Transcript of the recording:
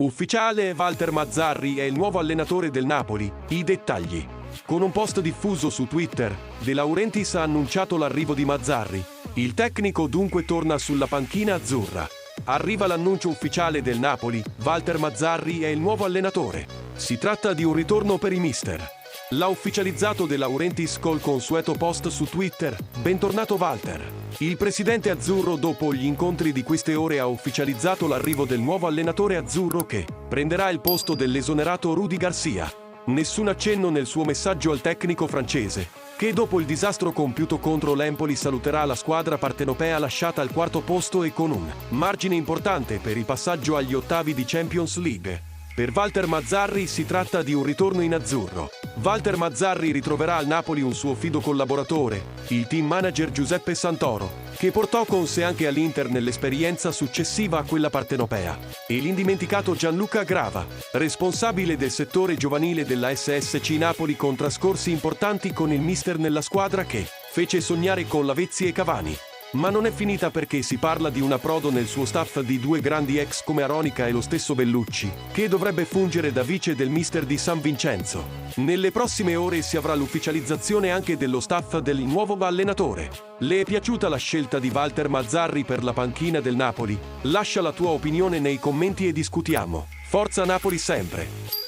Ufficiale, Walter Mazzarri è il nuovo allenatore del Napoli. I dettagli. Con un post diffuso su Twitter, De Laurentiis ha annunciato l'arrivo di Mazzarri. Il tecnico dunque torna sulla panchina azzurra. Arriva l'annuncio ufficiale del Napoli, Walter Mazzarri è il nuovo allenatore. Si tratta di un ritorno per i mister. L'ha ufficializzato De Laurentiis col consueto post su Twitter, bentornato Walter. Il presidente azzurro dopo gli incontri di queste ore ha ufficializzato l'arrivo del nuovo allenatore azzurro che prenderà il posto dell'esonerato Rudi Garcia. Nessun accenno nel suo messaggio al tecnico francese, che dopo il disastro compiuto contro l'Empoli saluterà la squadra partenopea lasciata al quarto posto e con un margine importante per il passaggio agli ottavi di Champions League. Per Walter Mazzarri si tratta di un ritorno in azzurro. Walter Mazzarri ritroverà al Napoli un suo fido collaboratore, il team manager Giuseppe Santoro, che portò con sé anche all'Inter nell'esperienza successiva a quella partenopea, e l'indimenticato Gianluca Grava, responsabile del settore giovanile della SSC Napoli con trascorsi importanti con il mister nella squadra che fece sognare con Lavezzi e Cavani. Ma non è finita perché si parla di un approdo nel suo staff di due grandi ex come Aronica e lo stesso Bellucci, che dovrebbe fungere da vice del mister di San Vincenzo. Nelle prossime ore si avrà l'ufficializzazione anche dello staff del nuovo allenatore. Le è piaciuta la scelta di Walter Mazzarri per la panchina del Napoli? Lascia la tua opinione nei commenti e discutiamo. Forza Napoli sempre!